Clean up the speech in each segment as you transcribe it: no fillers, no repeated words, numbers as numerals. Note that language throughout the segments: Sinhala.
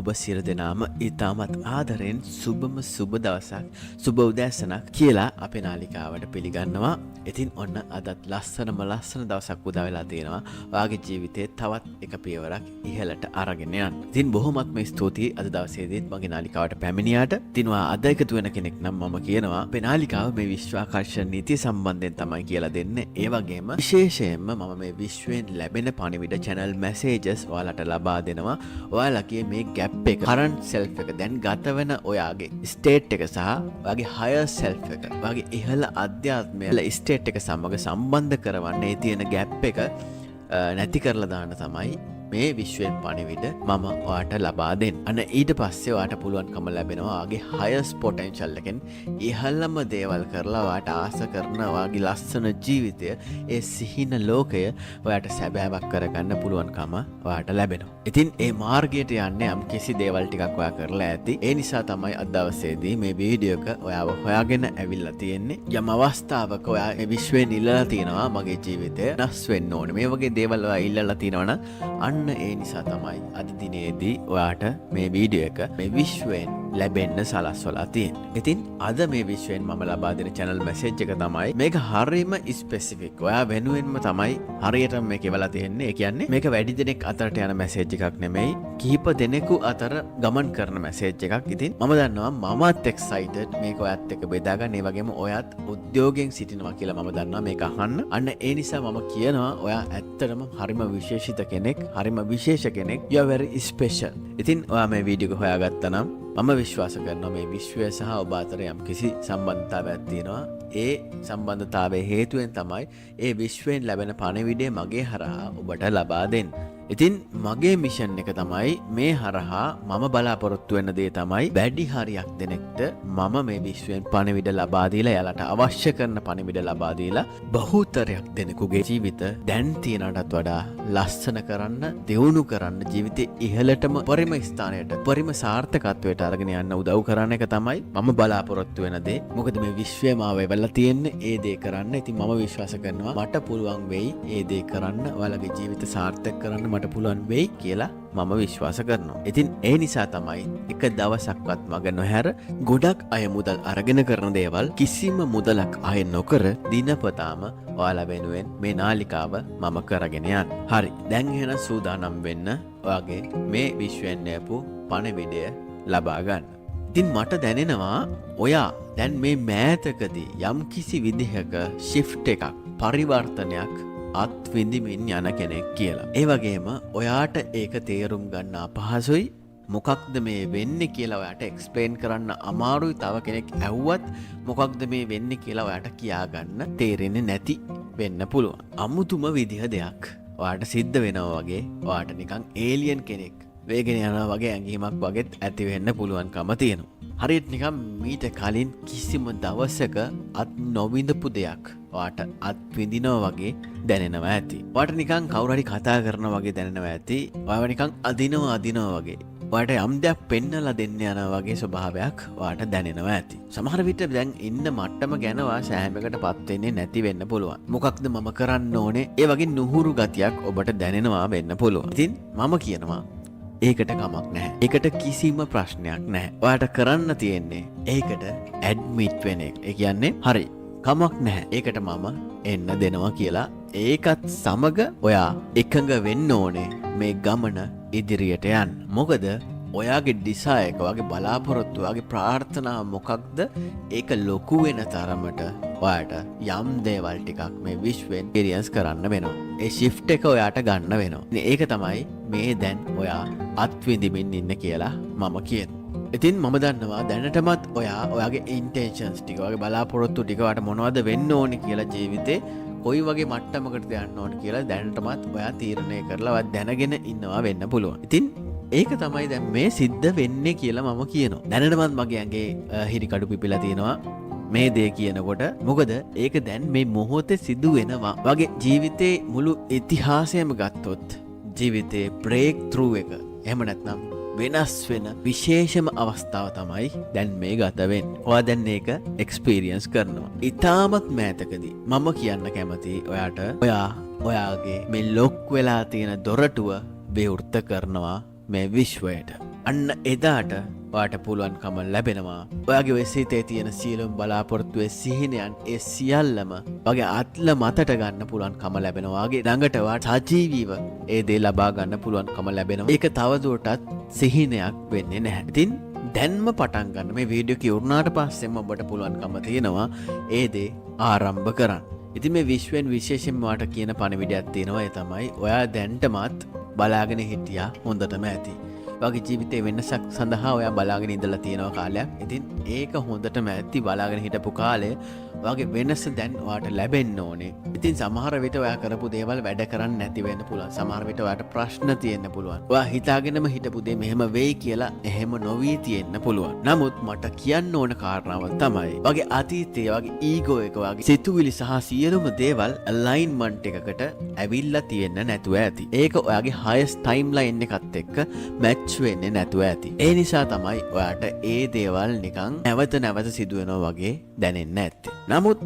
ඔබ සියලු දෙනාම ඊටමත් ආදරෙන් සුබම සුබ දවසක් සුබ උදෑසනක් කියලා අපේ නාලිකාවට පිළිගන්නවා. ඉතින් ඔන්න අදත් ලස්සන දවසක් උදා වෙලා තියෙනවා. ඔයාගේ ජීවිතේ තවත් එක පියවරක් ඉහළට අරගෙන යන්න. ඉතින් බොහොමත්ම ස්තුතියි අද දවසේදීත් මගේ නාලිකාවට පැමිණියාට. ඉතින් ඔයා අද එකතු වෙන කෙනෙක් නම් මම කියනවා අපේ නාලිකාව මේ විශ්වාකර්ෂණ නීතිය සම්බන්ධයෙන් තමයි කියලා දෙන්නේ. ඒ වගේම විශේෂයෙන්ම මම මේ විශ්වයෙන් ලැබෙන පණිවිඩ channel messages ඔයාලට ලබා දෙනවා. ඔයාලගේ මේ ගැප් එක කරන්ට් සෙල්ෆ් එක දැන් ගත වෙන ඔයාගේ ස්ටේට් එක සහ ඔයාගේ හයර් සෙල්ෆ් එක ඔයාගේ ඉහළ අධ්‍යාත්මය ස්ටේට් එක සමග සම්බන්ධ කරවන්නේ තියෙන ගැප් එක නැති කරලා දාන්න තමයි මේ විශ්වයෙන් පණිවිඩ මම ඔයාට ලබා දෙන්න. අන්න ඊට පස්සේ ඔයාට පුළුවන්කම ලැබෙනවා ඔයාගේ highest potential එකෙන් ඉහළම දේවල් කරලා ඔයාට ආස කරන ඔයාගේ ලස්සන ජීවිතය ඒ සිහින ලෝකය ඔයාට සැබෑවක් කරගන්න පුළුවන්කම ඔයාට ලැබෙනවා. ඉතින් ඒ මාර්ගයට යන්නේ යම් කිසි දේවල් ටිකක් ඔයා කරලා ඇති. ඒ නිසා තමයි අද දවසේදී මේ වීඩියෝ එක ඔයාව හොයාගෙන ඇවිල්ලා තියෙන්නේ. යම් අවස්ථාවක ඔයා මේ විශ්වයෙන් ඉල්ලලා තියෙනවා මගේ ජීවිතය වෙනස් වෙන්න ඕනේ. මේ වගේ දේවල් ඔයා ඉල්ලලා තියෙනවනම් අන්න ඒ නිසා තමයි අද දිනේදී ඔයාට මේ වීඩියෝ එක මේ විශ්වයෙන් ලැබෙන්න සලස්වලා තියෙන්නේ. ඉතින් අද මේ විශ්වයෙන් මම ලබා දෙන channel message එක තමයි මේක හරියම specific. ඔයා වෙනුවෙන්ම තමයි හරියටම මේක එවලා තියෙන්නේ. ඒ කියන්නේ මේක වැඩි දෙනෙක් අතරට යන message එකක් නෙමෙයි. කිහිප දෙනෙකු අතර ගමන් කරන message එකක්. ඉතින් මම දන්නවා මමත් excited මේක ඔයත් එක්ක බෙදා ගන්න. ඒ වගේම ඔයත් උද්‍යෝගයෙන් සිටිනවා කියලා මම දන්නවා මේක අහන්න. අන්න ඒ නිසා මම කියනවා ඔයා ඇත්තටම හරිම විශේෂිත කෙනෙක්. හරිම විශේෂ කෙනෙක්. You are very special. ඉතින් ඔයා මේ වීඩියෝ එක හොයාගත්තා නම් මම විශ්වාස කරනවා මේ විශ්වය සහ ඔබ අතර යම් කිසි සම්බන්ධතාවයක් තියෙනවා. ඒ සම්බන්ධතාවයේ හේතුවෙන් තමයි ඒ විශ්වයෙන් ලැබෙන පණිවිඩය මගේ හරහා ඔබට ලබා දෙන්නේ. ඉතින් මගේ මිෂන් එක තමයි මේ හරහා මම බලාපොරොත්තු වෙන දේ තමයි වැඩි හරියක් දෙනෙක්ට මම මේ විශ්වයෙන් පණිවිඩ ලබා දීලා එයාලට අවශ්‍ය කරන පණිවිඩ ලබා දීලා බහුතරයක් දෙනෙකුගේ ජීවිත දැන් තියනටත් වඩා ලස්සන කරන්න, දියුණු කරන්න, ජීවිතේ ඉහළටම පරිම ස්ථානයට, පරිම සාර්ථකත්වයට අරගෙන යන්න උදව් කරන එක තමයි මම බලාපොරොත්තු වෙන දේ. මොකද මේ විශ්වය මාව වෙවලා තියෙන්නේ ඒ දේ කරන්න. ඉතින් මම විශ්වාස කරනවා මට පුළුවන් වෙයි ඒ දේ කරන්න, ඔයාලගේ ජීවිත සාර්ථක කරන්න මට පුළුවන් වෙයි කියලා මම විශ්වාස කරනවා. ඉතින් ඒ නිසා තමයි එක දවසක්වත් මග නොහැර ගොඩක් අය මුදල් අරගෙන කරන දේවල් කිසිම මුදලක් අය නොකර දිනපතාම ඔයාලා වෙනුවෙන් මේ නාලිකාව මම කරගෙන යන්නේ. හරි. දැන් එහෙනම් සූදානම් වෙන්න ඔයාගේ මේ විශ්වයෙන් යපු පණිවිඩය ලබා ගන්න. ඉතින් මට දැනෙනවා ඔයා දැන් මේ මෑතකදී යම් කිසි විදිහක shift එකක්, පරිවර්තනයක් අත්විඳිමින් යන කෙනෙක් කියලා. ඒ වගේම ඔයාට ඒක තේරුම් ගන්න අපහසුයි. මොකක්ද මේ වෙන්නේ කියලා ඔයාට එක්ස්ප්ලেইন කරන්න අමාරුයි. තව කෙනෙක් ඇහුවත් මොකක්ද මේ වෙන්නේ කියලා ඔයාට කියා ගන්න තේරෙන්නේ නැති වෙන්න පුළුවන්. අමුතුම විදිහ දෙයක් ඔයාට සිද්ධ වෙනවා වගේ ඔයාට නිකන් ඒලියන් කෙනෙක් වේගෙන යනවා වගේ ඇඟීමක් වගේත් ඇති වෙන්න පුළුවන්කම තියෙනවා. හරියට නිකන් මීට කලින් කිසිම දවසක අත් නොවිඳපු දෙයක් ඔයාට අත්විඳිනවා වගේ දැනෙනවා ඇති. ඔයාට නිකන් කවුරු හරි කතා කරනවා වගේ දැනෙනවා ඇති. ඔයාව නිකන් අදිනවා වගේ. ඔයාට යම් දෙයක් පෙන්නලා දෙන්න යනවා වගේ ස්වභාවයක් ඔයාට දැනෙනවා ඇති. සමහර විට දැන් ඉන්න මට්ටම ගැන ඔයා සෑහමකටපත් වෙන්නේ නැති වෙන්න පුළුවන්. මොකක්ද මම කරන්න ඕනේ? ඒ වගේ නුහුරු ගතියක් ඔබට දැනෙනවා වෙන්න පුළුවන්. ඉතින් මම කියනවා ඒකට කමක් නැහැ. ඒකට කිසිම ප්‍රශ්නයක් නැහැ. ඔයාට කරන්න තියෙන්නේ ඒකට ඇඩ්මිට් වෙන එක. ඒ කියන්නේ හරි කමක් නැහැ. ඒකට මම එන්න දෙනවා කියලා ඒකත් සමග ඔයා එකඟ වෙන්න ඕනේ මේ ගමන ඉදිරියට යන්න. මොකද ඔයාගේ ඩිසයර් එක, ඔයාගේ බලාපොරොත්තු, ඔයාගේ ප්‍රාර්ථනාව මොකක්ද? ඒක ලොකු වෙන තරමට ඔයාට යම් දේවල් ටිකක් මේ විශ්වෙන් එක්ස්පීරියන්ස් කරන්න වෙනවා. ඒ shift එක ඔයාට ගන්න වෙනවා. ඒක තමයි මේ දැන් ඔයා අත්විඳිමින් ඉන්න කියලා මම කියනවා. ඉතින් මම දන්නවා දැනටමත් ඔයා ඔයාගේ ඉන්ටෙන්ෂන්ස් ටික, ඔයාගේ බලාපොරොත්තු ටික ඔයාට මොනවද වෙන්න ඕනේ කියලා ජීවිතේ කොයි වගේ මට්ටමකටද යන්න ඕනේ කියලා දැනටමත් ඔයා තීරණය කරලා ඔයා දැනගෙන ඉන්නවා වෙන්න පුළුවන්. ඉතින් ඒක තමයි දැන් මේ සිද්ධ වෙන්නේ කියලා මම කියනවා. දැනටමත් මගේ ඇඟේ හිරිකඩු පිපිලා තියෙනවා මේ දේ කියනකොට. මොකද ඒක දැන් මේ මොහොතේ සිදු වෙනවා. වගේ ජීවිතේ මුළු ඉතිහාසයම ගත්තොත් ජීවිතේ බ්‍රේක් ත්‍රූ එක එහෙම නැත්නම් වෙනස් වෙන විශේෂම අවස්ථාව තමයි දැන් මේ ගත වෙන්නේ. ඔයා දැන් මේක එක්ස්පීරියන්ස් කරනවා. ඊටමත් මෑතකදී මම කියන්න කැමති ඔයාට ඔයාගේ මේ ලොක් වෙලා තියෙන දොරටුව විවෘත කරනවා මේ විශ්වයට. අන්න එදාට වාට පුළුවන්කම ලැබෙනවා ඔයාගේ වෙසිතේ තියෙන සියලුම බලාපොරොත්තුවේ සිහිනයන් ඒ සියල්ලම වගේ අත්ල මතට ගන්න පුළුවන්කම ලැබෙනවා වගේ ළඟට වාට සජීවීව ඒ දේ ලබා ගන්න පුළුවන්කම ලැබෙනවා ඒක තවදුරටත් සිහිනයක් වෙන්නේ නැහැ. ඉතින් දැන්ම පටන් ගන්න මේ වීඩියෝ කිවුනාට පස්සෙම ඔබට පුළුවන්කම තියෙනවා ඒ දේ ආරම්භ කරන්න. ඉතින් මේ විශ්වෙන් විශේෂයෙන්ම වාට කියන පණිවිඩයක් තියෙනවා ඒ තමයි ඔයා දැන්ටමත් බලාගෙන හිටියා හොඳටම ඇති. වගේ ජීවිතේ වෙනසක් සඳහා ඔයා බලාගෙන ඉඳලා තියෙනවා කාලයක්. ඉතින් ඒක හොඳටම ඇති බලාගෙන හිටපු කාලේ වගේ වෙනස දැන් ඔයාට ලැබෙන්න ඕනේ. ඉතින් සමහර විට ඔයා කරපු දේවල් වැඩ කරන්නේ නැති වෙන්න පුළුවන්. සමහර විට ඔයාට ප්‍රශ්න තියෙන්න පුළුවන්. ඔයා හිතාගෙනම හිටපු දේ මෙහෙම වෙයි කියලා එහෙම නොවී තියෙන්න පුළුවන්. නමුත් මට කියන්න ඕන කාරණාව තමයි වගේ අතීතයේ වගේ ඊගෝ එක වගේ සිතුවිලි සහ සියලුම දේවල් අලයින්මන්ට් එකකට ඇවිල්ලා තියෙන්න නැතුව ඇති. ඒක ඔයාගේ highest timeline එකත් එක්ක මැච් වෙන්නේ නැතුව ඇති. ඒ නිසා තමයි ඔයාට ඒ දේවල් නිකන් නැවත සිදු වෙනවා වගේ දැනෙන්නේ නැත්තේ. නමුත්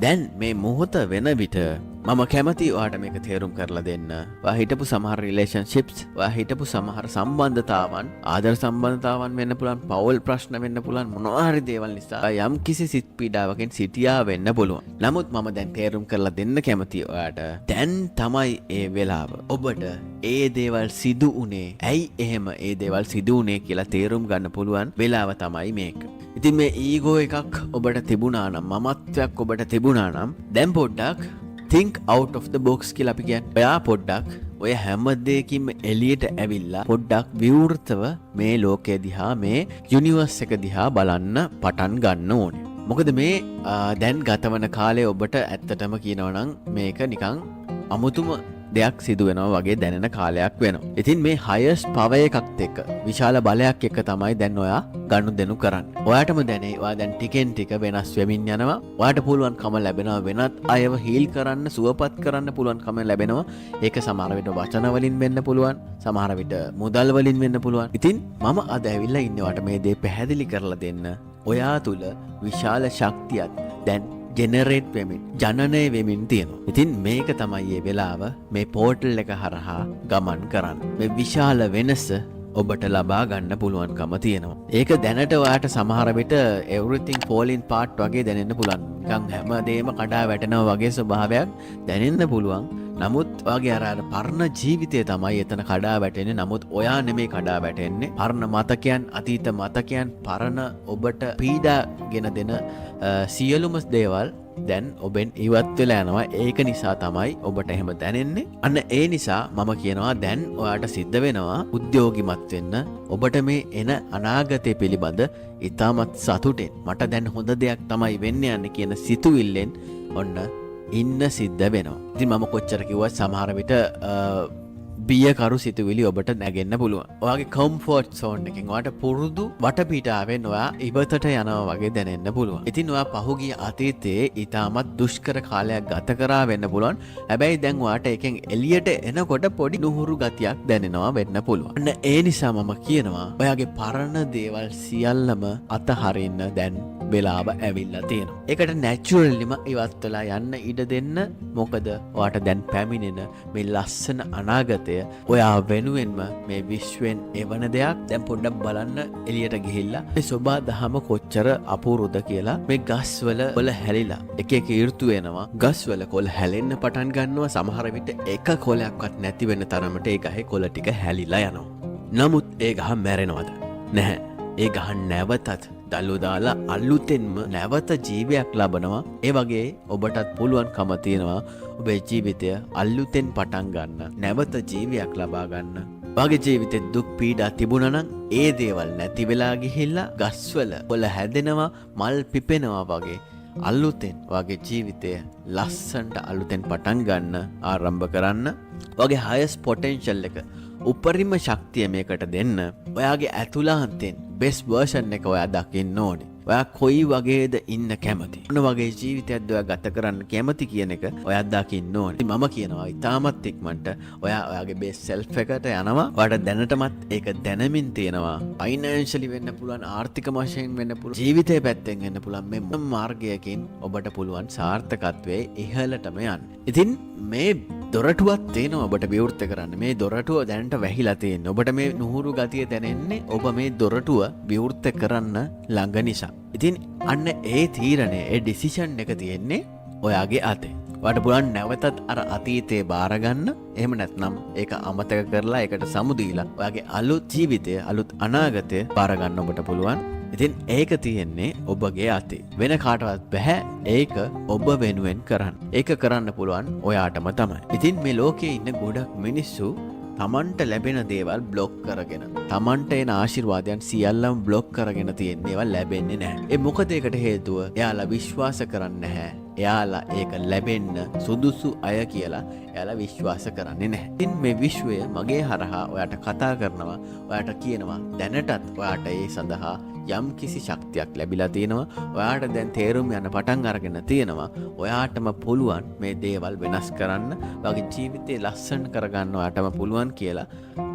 දැන් මේ මොහොත වෙන විට මම කැමති ඔයාට මේක තේරුම් කරලා දෙන්න. ඔයා හිටපු සමහර රිලේෂන්ෂිප්ස්, ඔයා හිටපු සමහර සම්බන්ධතාවන්, ආදර සම්බන්ධතාවන් වෙන්න පුළුවන්, පෞල් ප්‍රශ්න වෙන්න පුළුවන්, මොනවා හරි දේවල් නිසා යම් කිසි සිත් පීඩාවකින් සිටියා වෙන්න පුළුවන්. නමුත් මම දැන් තේරුම් කරලා දෙන්න කැමති ඔයාට දැන් තමයි ඒ වෙලාව. ඔබට ඒ දේවල් සිදු උනේ ඇයි එහෙම ඒ දේවල් සිදු උනේ කියලා තේරුම් ගන්න පුළුවන් වෙලාව තමයි මේක. ඉතින් මේ ඊගෝ එකක් ඔබට තිබුණා නම්, මමත්වයක් ඔබට තිබුණා නම් දැන් පොඩ්ඩක් think out of the box කියලා අපි කියන්නේ. ඔයා පොඩ්ඩක් ඔය හැම දෙයකින්ම එළියට ඇවිල්ලා පොඩ්ඩක් විවෘතව මේ ලෝකය දිහා, මේ යුනිවර්ස් එක දිහා බලන්න පටන් ගන්න ඕනේ. මොකද මේ දැන් ගතවන කාලේ ඔබට ඇත්තටම කියනවා නම් මේක නිකන් අමුතුම දෙයක් සිදු වෙනවා වගේ දැනෙන කාලයක් වෙනවා. ඉතින් මේ highest power එකත් එක්ක විශාල බලයක් එක්ක තමයි දැන් ඔයා ගනුදෙනු කරන්නේ. ඔයාටම දැනේ ඔයා දැන් ටිකෙන් ටික වෙනස් වෙමින් යනවා. ඔයාට පුළුවන්කම ලැබෙනවා වෙනත් අයව හීල් කරන්න, සුවපත් කරන්න පුළුවන්කම ලැබෙනවා. ඒක සමහර විට වචන වලින් වෙන්න පුළුවන්, සමහර විට මුදල් වලින් වෙන්න පුළුවන්. ඉතින් මම අද ඇවිල්ලා ඉන්නේ ඔයාට මේ දේ පැහැදිලි කරලා දෙන්න. ඔයා තුල විශාල ශක්තියක් දැන් ජෙනරේට් වෙමින්, ජනනය වෙමින් තියෙනවා. ඉතින් මේක තමයි මේ වෙලාව මේ පෝටල් එක හරහා ගමන් කරන්න. මේ විශාල වෙනස ඔබට ලබා ගන්න පුළුවන්කම තියෙනවා. ඒක දැනට ඔයාට සමහර විට everything falling apart වගේ දැනෙන්න පුළුවන්. නිකන් හැමදේම කඩා වැටෙනවා වගේ ස්වභාවයක් දැනෙන්න පුළුවන්. නමුත් ඔයාගේ අර පරණ ජීවිතය තමයි එතන කඩා වැටෙන්නේ. නමුත් ඔයා නෙමෙයි කඩා වැටෙන්නේ. පරණ මතකයන්, අතීත මතකයන්, පරණ ඔබට පීඩා ගෙන දෙන සියලුම දේවල් දැන් ඔබෙන් ඉවත් වෙලා යනවා. ඒක නිසා තමයි ඔබට එහෙම දැනෙන්නේ. අන්න ඒ නිසා මම කියනවා දැන් ඔයාට සිද්ධ වෙනවා උද්‍යෝගිමත් වෙන්න. ඔබට මේ එන අනාගතය පිළිබඳ ඉතාමත් සතුටෙන් මට දැන් හොඳ දෙයක් තමයි වෙන්න යන්නේ කියන සිතුවිල්ලෙන් ඔන්න ඉන්න සිද්ධ වෙනවා. ඉතින් මම කොච්චර කිව්වත් සමහර විට බියකරු සිතුවිලි ඔබට නැගෙන්න පුළුවන්. ඔයාගේ කම්ෆර්ට් සෝන් එකෙන් ඔයාට පුරුදු වටපිටාවෙන් ඔයා ඉවතට යනවා වගේ දැනෙන්න පුළුවන්. ඉතින් ඔයා පහුගිය අතීතයේ ඊටමත් දුෂ්කර කාලයක් ගත කරා වෙන්න පුළුවන්. හැබැයි දැන් ඔයාට එකෙන් එළියට එනකොට පොඩි නුහුරු ගතියක් දැනෙනවා වෙන්න පුළුවන්. අන්න ඒ නිසා මම කියනවා ඔයාගේ පරණ දේවල් සියල්ලම අතහරින්න දැන් වෙලාව ඇවිල්ලා තියෙනවා. ඒකට නැචරලිම ඉවත් වෙලා යන්න ඉඩ දෙන්න. මොකද ඔයාට දැන් පැමිණෙන මේ ලස්සන අනාගතය ඔයා වෙනුවෙන්ම මේ විශ්වෙන් එවන දෙයක්. දැන් පොඩ්ඩක් බලන්න එළියට ගිහිල්ලා මේ සෝබා දහම කොච්චර අපූර්වද කියලා. මේ ගස්වල කොළ හැලිලා එක එක ඍතු වෙනවා. ගස්වල කොළ හැලෙන්න පටන් ගන්නවා. සමහර විට එක කොළයක්වත් නැති වෙන තරමට ඒ ගහේ කොළ ටික හැලිලා යනවා. නමුත් ඒ ගහ මැරෙනවද? නැහැ. ඒ ගහ නැවතත් දල්ලු දාලා අලුතෙන්ම නැවත ජීවයක් ලබනවා. ඒ වගේ ඔබටත් පුළුවන්කම තියෙනවා ඔබේ ජීවිතය අලුතෙන් පටන් ගන්න, නැවත ජීවයක් ලබා ගන්න. ඔයාගේ ජීවිතේ දුක් පීඩා තිබුණා නම් ඒ දේවල් නැති වෙලා ගිහිල්ලා ගස්වල කොළ හැදෙනවා, මල් පිපෙනවා වගේ අලුතෙන් ඔයාගේ ජීවිතය ලස්සනට අලුතෙන් පටන් ගන්න ආරම්භ කරන්න. ඔයාගේ highest potential එක, උපරිම ශක්තිය මේකට දෙන්න ඔයාගේ ඇතුළාන්තෙන් best version එක ඔයා දකින්න ඕනේ. ඔයා කොයි වගේද ඉන්න කැමති? මොන වගේ ජීවිතයක්ද ඔයා ගත කරන්න කැමති කියන එක ඔයා දකින්න ඕනේ. මම කියනවා ඉතාමත් ඉක්මනට ඔයා ඔයාගේ බේස් සෙල්ෆ් එකට යනවා. ඔයාට දැනටමත් ඒක දැනමින් තියෙනවා. ෆයිනෑන්ෂලි වෙන්න පුළුවන්, ආර්ථික වශයෙන් වෙන්න පුළුවන්, ජීවිතේ පැත්තෙන් වෙන්න පුළුවන්. මේ මොන මාර්ගයකින් ඔබට පුළුවන් සාර්ථකත්වයේ ඉහළටම යන්න. ඉතින් මේ දොරටුවක් තියෙනවා ඔබට විවෘත කරන්න. මේ දොරටුව දැනට වැහිලා තියෙනවා. ඔබට මේ නුහුරු ගතිය දැනෙන්නේ ඔබ මේ දොරටුව විවෘත කරන්න ළඟ නිසා. ඉතින් අන්න ඒ තීරණය, ඒ ඩිසිෂන් එක තියෙන්නේ ඔයාගේ අතේ. ඔයාට පුළුවන් නැවතත් අර අතීතේ බාරගන්න. එහෙම නැත්නම් ඒක අමතක කරලා ඒකට සමුදීලා ඔයාගේ අලුත් ජීවිතය, අලුත් අනාගතය බාරගන්න ඔබට පුළුවන්. ඉතින් ඒක තියෙන්නේ ඔබගේ අතේ. වෙන කාටවත් බෑ ඒක ඔබ වෙනුවෙන් කරන්න. ඒක කරන්න පුළුවන් ඔයාටම තමයි. ඉතින් මේ ලෝකේ ඉන්න ගොඩක් මිනිස්සු තමන්ට ලැබෙන දේවල් බ්ලොක් කරගෙන, තමන්ට එන ආශිර්වාදයන් සියල්ලම බ්ලොක් කරගෙන තියෙන ඒවා ලැබෙන්නේ නැහැ. ඒ මොකද ඒකට හේතුව එයාලා විශ්වාස කරන්නේ නැහැ. එයාලා ඒක ලැබෙන්න සුදුසු අය කියලා එයාලා විශ්වාස කරන්නේ නැහැ. ඉතින් මේ විශ්වය මගේ හරහා ඔයාට කතා කරනවා, ඔයාට කියනවා දැනටත් ඔයාට ඒ සඳහා යම් කිසි ශක්තියක් ලැබිලා තියෙනවා. ඔයාට දැන් තේරුම් යන පටන් අරගෙන තියෙනවා. ඔයාටම පුළුවන් මේ දේවල් වෙනස් කරන්න, ඔයාගේ ජීවිතේ ලස්සන කරගන්න ඔයාටම පුළුවන් කියලා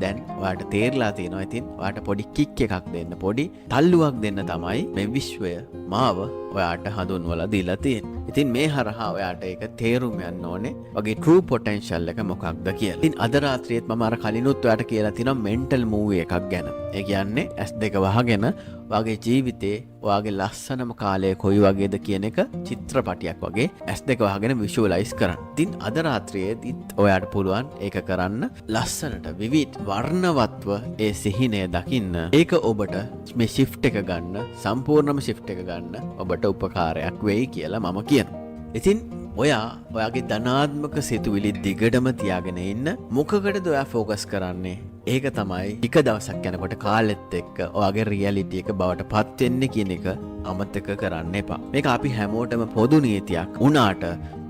දැන් ඔයාට තේරලා තියෙනවා. ඉතින් ඔයාට පොඩි කික් එකක් දෙන්න, පොඩි තල්ලුවක් දෙන්න තමයි මේ විශ්වය මාව ඔයාට හඳුන්වලා දීලා තියෙන්නේ. ඉතින් මේ හරහා ඔයාට ඒක තේරුම් යන්න ඕනේ. වගේ true potential එක මොකක්ද කියලා. ඉතින් අද රාත්‍රියේත් මම අර කලිනුත් ඔයාට කියලා තිනවා mental movie එකක් ගැන. ඒ කියන්නේ S2 වහගෙන ඔයාගේ ජීවිතේ ඔයාගේ ලස්සනම කාලය කොයි වගේද කියන එක චිත්‍රපටයක් වගේ S2 වහගෙන visualize කරන්න. ඉතින් අද රාත්‍රියේදීත් ඔයාට පුළුවන් ඒක කරන්න. ලස්සනට විවිධ වර්ණවත්ව ඒ සිහිනය දකින්න. ඒක ඔබට මේ shift එක ගන්න, සම්පූර්ණම shift එක ගන්න ඔබට උපකාරයක් වෙයි කියලා මම කියනවා. ඉතින් ඔයාගේ ධනාත්මක සිතුවිලි දිගටම තියාගෙන ඉන්න. මොකකටද ඔයා ફોකස් කරන්නේ? ඒක තමයි එක දවසක් යනකොට කාලෙත් එක්ක ඔයාගේ රියැලිටි එක බවට පත් වෙන්නේ කියන එක අමතක කරන්න එපා. මේක අපි හැමෝටම පොදු නීතියක් වුණාට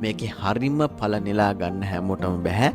මේකේ හරිම ඵල නෙලා ගන්න හැමෝටම බෑ.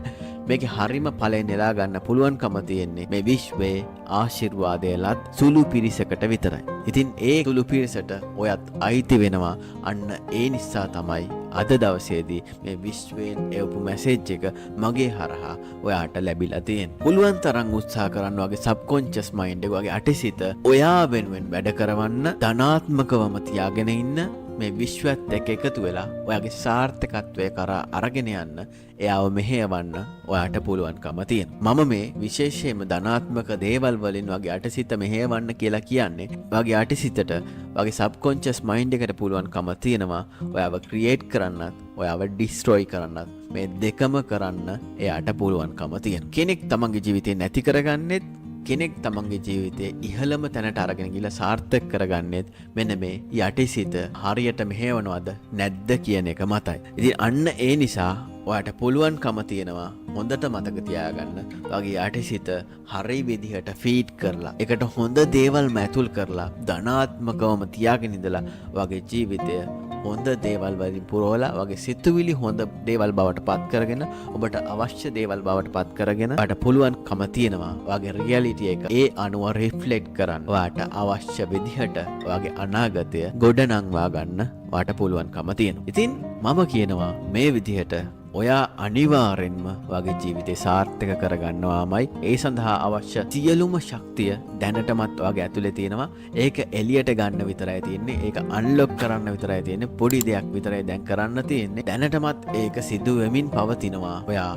මේකේ හරිම ඵලය නෙලා ගන්න පුළුවන්කම තියෙන්නේ මේ විශ්වයේ ආශිර්වාදයලත් සුළු පිරිසකට විතරයි. ඉතින් ඒ සුළු පිරිසට ඔයත් අයිති වෙනවා. අන්න ඒ නිසා තමයි අද දවසේදී මේ විශ්වයෙන් එවපු මැසේජ් එක මගේ හරහා ඔයාට ලැබිලා තියෙන්නේ. පුළුවන් තරම් උත්සාහ කරන්න වගේ සබ්කොන්ෂස් මයින්ඩ් එක වගේ අටසිත ඔයා වෙනුවෙන් වැඩ කරවන්න, ධනාත්මකවම තියාගෙන ඉන්න. මේ විශ්වත් එක්ක එකතු වෙලා ඔයාගේ සාර්ථකත්වය කරා අරගෙන යන්න, එයාව මෙහෙයවන්න ඔයාට පුළුවන්කම තියෙනවා. මම මේ විශේෂයෙන්ම ධනාත්මක දේවල් වලින් වගේ අටසිත මෙහෙයවන්න කියලා කියන්නේ වගේ අටසිතට වගේ සබ්කොන්ෂස් මයින්ඩ් එකට පුළුවන්කම තියෙනවා ඔයාව ක්‍රියේට් කරන්නත්, ඔයාව ඩිස්ට්‍රොයි කරන්නත්. මේ දෙකම කරන්න එයාට පුළුවන්කම තියෙනවා. කෙනෙක් තමන්ගේ ජීවිතේ නැති කරගන්නෙත්, කෙනෙක් තමන්ගේ ජීවිතේ ඉහළම තැනට අරගෙන ගිහලා සාර්ථක කරගන්නෙත් මෙන්න මේ යටිසිත හරියට මෙහෙවනවද නැද්ද කියන එක මතයි. ඉතින් අන්න ඒ නිසා ඔයාට පුළුවන්කම තියෙනවා හොඳට මතක තියාගන්න වගේ යටිසිත හරි විදිහට ෆීඩ් කරලා, ඒකට හොඳ දේවල්ම ඇතුල් කරලා, ධනාත්මකවම තියාගෙන ඉඳලා වගේ ජීවිතය හොඳ දේවල් වලින් පුරවලා වගේ සිතුවිලි හොඳ දේවල් බවට පත් කරගෙන, ඔබට අවශ්‍ය දේවල් බවට පත් කරගෙන ඔයාට පුළුවන්කම තියෙනවා වගේ රියැලිටි එක ඒ අනුව රිෆ්ලෙක්ට් කරන්න. ඔයාට අවශ්‍ය විදිහට ඔයාගේ අනාගතය ගොඩනංවා ගන්න ඔයාට පුළුවන්කම තියෙනවා. ඉතින් මම කියනවා මේ විදිහට ඔයා අනිවාර්යෙන්ම වගේ ජීවිතේ සාර්ථක කරගන්නවාමයි. ඒ සඳහා අවශ්‍ය සියලුම ශක්තිය දැනටමත් ඔයාගේ ඇතුලේ තියෙනවා. ඒක එළියට ගන්න විතරයි තියෙන්නේ. ඒක අන්ලොක් කරන්න විතරයි තියෙන්නේ. පොඩි දෙයක් විතරයි දැන් කරන්න තියෙන්නේ. දැනටමත් ඒක සිදු වෙමින් පවතිනවා. ඔයා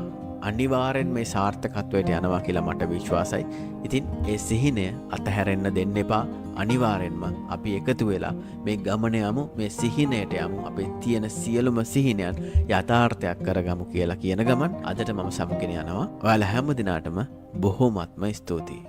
අනිවාර්යෙන් මේ සාර්ථකත්වයට යනවා කියලා මට විශ්වාසයි. ඉතින් ඒ සිහිනය අතහැරෙන්න දෙන්න එපා. අනිවාර්යෙන්ම අපි එකතු වෙලා මේ ගමන යමු, මේ සිහිනයට යමු. අපේ තියෙන සියලුම සිහිනයන් යථාර්ථයක් කරගමු කියලා කියන ගමන් අදට මම සමුගෙන යනවා. ඔයාලා හැම දිනාටම බොහොමත්ම ස්තුතියි.